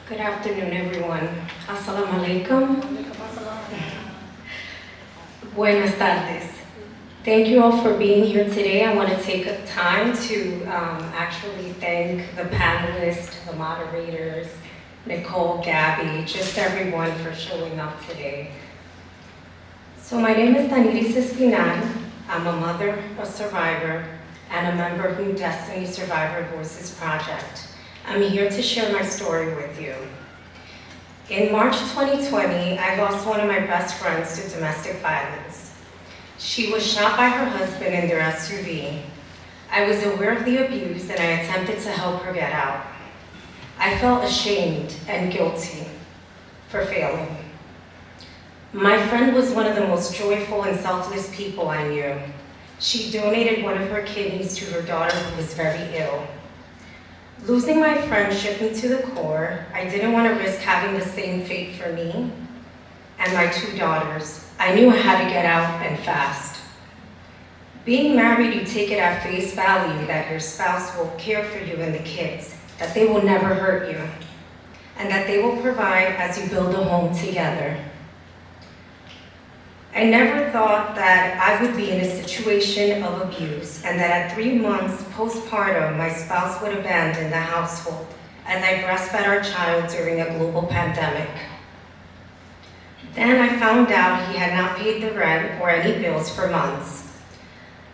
Good afternoon, everyone. Assalamu alaikum. Buenas tardes. Thank you all for being here today. I want to take time to actually thank the panelists, the moderators, Nicole, Gabby, just everyone for showing up today. So my name is Daniris Espinal. I'm a mother, a survivor, and a member of New Destiny Survivor Voices Project. I'm here to share my story with you. In March 2020, I lost one of my best friends to domestic violence. She was shot by her husband in their SUV. I was aware of the abuse and I attempted to help her get out. I felt ashamed and guilty for failing. My friend was one of the most joyful and selfless people I knew. She donated one of her kidneys to her daughter who was very ill. Losing my friend shook me to the core. I didn't want to risk having the same fate for me and my two daughters. I knew I had to get out and fast. Being married, you take it at face value that your spouse will care for you and the kids, that they will never hurt you, and that they will provide as you build a home together. I never thought that I would be in a situation of abuse and that at 3 months postpartum, my spouse would abandon the household as I breastfed our child during a global pandemic. Then I found out he had not paid the rent or any bills for months.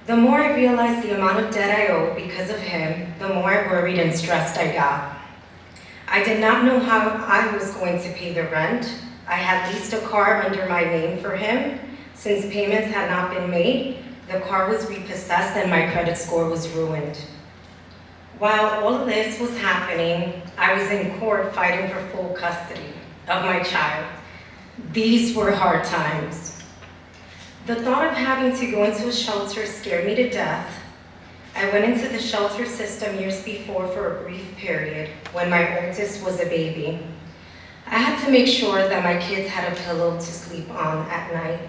The more I realized the amount of debt I owed because of him, the more I worried and stressed I got. I did not know how I was going to pay the rent. I had leased a car under my name for him. Since payments had not been made, the car was repossessed and my credit score was ruined. While all of this was happening, I was in court fighting for full custody of my child. These were hard times. The thought of having to go into a shelter scared me to death. I went into the shelter system years before for a brief period when my oldest was a baby. I had to make sure that my kids had a pillow to sleep on at night.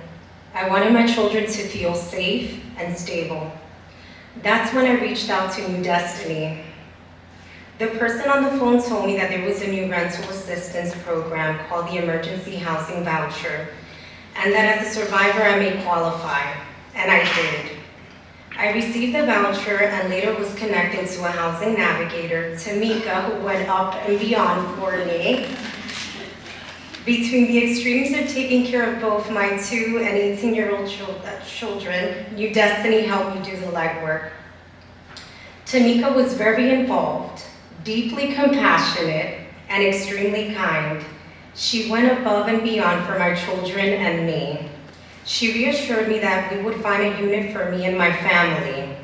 I wanted my children to feel safe and stable. That's when I reached out to New Destiny. The person on the phone told me that there was a new rental assistance program called the Emergency Housing Voucher, and that as a survivor I may qualify, and I did. I received the voucher and later was connected to a housing navigator, Tamika, who went up and beyond for me. Between the extremes of taking care of both my 2 and 18-year-old children, New Destiny helped me do the legwork. Tamika was very involved, deeply compassionate, and extremely kind. She went above and beyond for my children and me. She reassured me that we would find a unit for me and my family,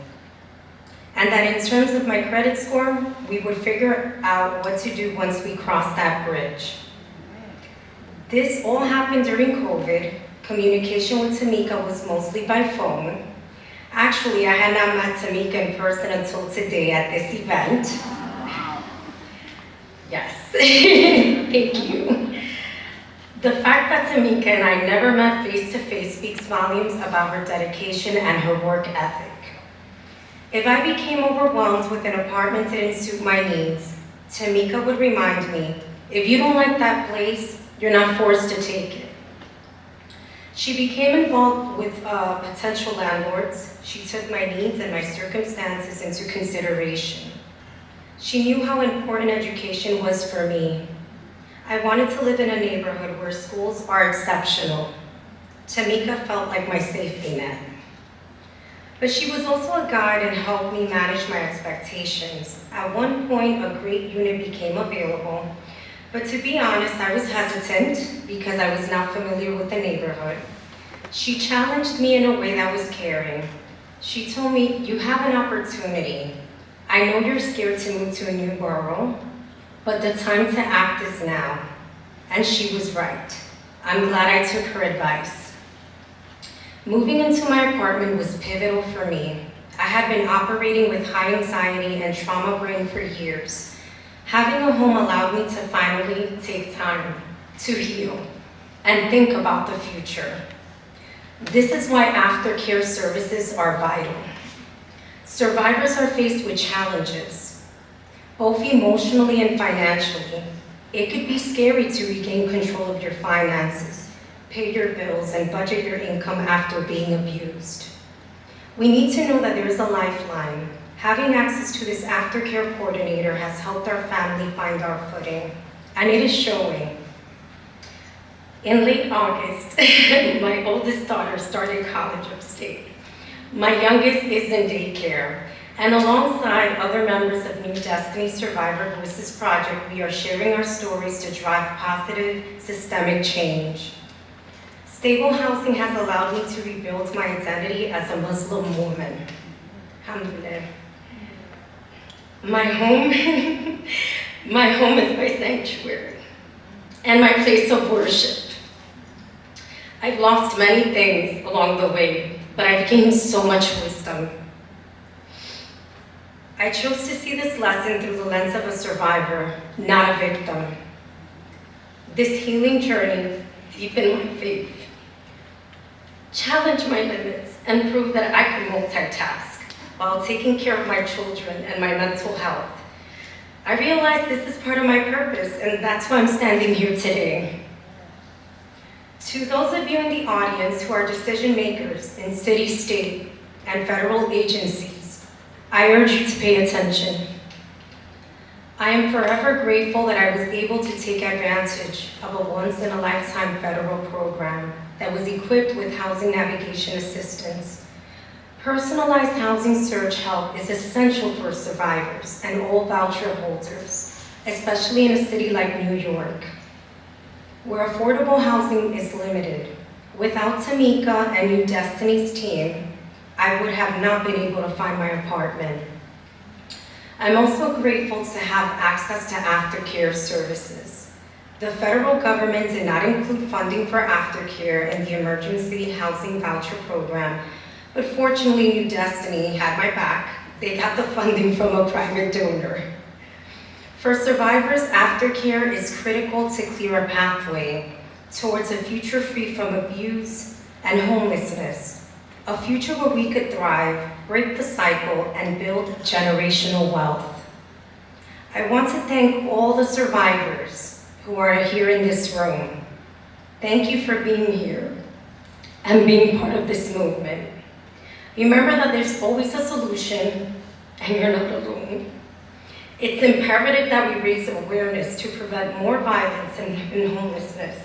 and that in terms of my credit score, we would figure out what to do once we crossed that bridge. This all happened during COVID. Communication with Tamika was mostly by phone. Actually, I had not met Tamika in person until today at this event. Yes, thank you. The fact that Tamika and I never met face-to-face speaks volumes about her dedication and her work ethic. If I became overwhelmed with an apartment that didn't suit my needs, Tamika would remind me, if you don't like that place, you're not forced to take it. She became involved with potential landlords. She took my needs and my circumstances into consideration. She knew how important education was for me. I wanted to live in a neighborhood where schools are exceptional. Tamika felt like my safety net. But she was also a guide and helped me manage my expectations. At one point, a great unit became available. But to be honest, I was hesitant because I was not familiar with the neighborhood. She challenged me in a way that was caring. She told me, you have an opportunity. I know you're scared to move to a new borough, but the time to act is now. And she was right. I'm glad I took her advice. Moving into my apartment was pivotal for me. I had been operating with high anxiety and trauma brain for years. Having a home allowed me to finally take time to heal and think about the future. This is why aftercare services are vital. Survivors are faced with challenges, both emotionally and financially. It could be scary to regain control of your finances, pay your bills, and budget your income after being abused. We need to know that there is a lifeline. Having access to this aftercare coordinator has helped our family find our footing, and it is showing. In late August, my oldest daughter started college upstate. My youngest is in daycare, and alongside other members of New Destiny Survivor Voices Project, we are sharing our stories to drive positive, systemic change. Stable housing has allowed me to rebuild my identity as a Muslim woman. Alhamdulillah. My home is my sanctuary and my place of worship. I've lost many things along the way, but I've gained so much wisdom. I chose to see this lesson through the lens of a survivor, not a victim. This healing journey deepened my faith, challenged my limits, and proved that I could multitask while taking care of my children and my mental health. I realized this is part of my purpose, and that's why I'm standing here today. To those of you in the audience who are decision makers in city, state, and federal agencies, I urge you to pay attention. I am forever grateful that I was able to take advantage of a once-in-a-lifetime federal program that was equipped with housing navigation assistance. Personalized housing search help is essential for survivors and all voucher holders, especially in a city like New York, where affordable housing is limited. Without Tamika and New Destiny's team, I would have not been able to find my apartment. I'm also grateful to have access to aftercare services. The federal government did not include funding for aftercare in the Emergency Housing Voucher Program, but fortunately New Destiny had my back. They got the funding from a private donor. For survivors, aftercare is critical to clear a pathway towards a future free from abuse and homelessness, a future where we could thrive, break the cycle, and build generational wealth. I want to thank all the survivors who are here in this room. Thank you for being here and being part of this movement. Remember that there's always a solution, and you're not alone. It's imperative that we raise awareness to prevent more violence and homelessness,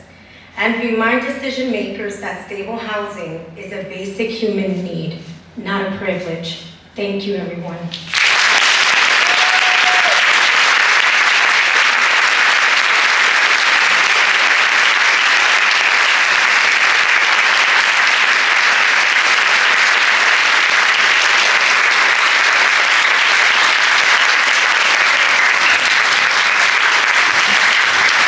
and remind decision makers that stable housing is a basic human need, not a privilege. Thank you, everyone.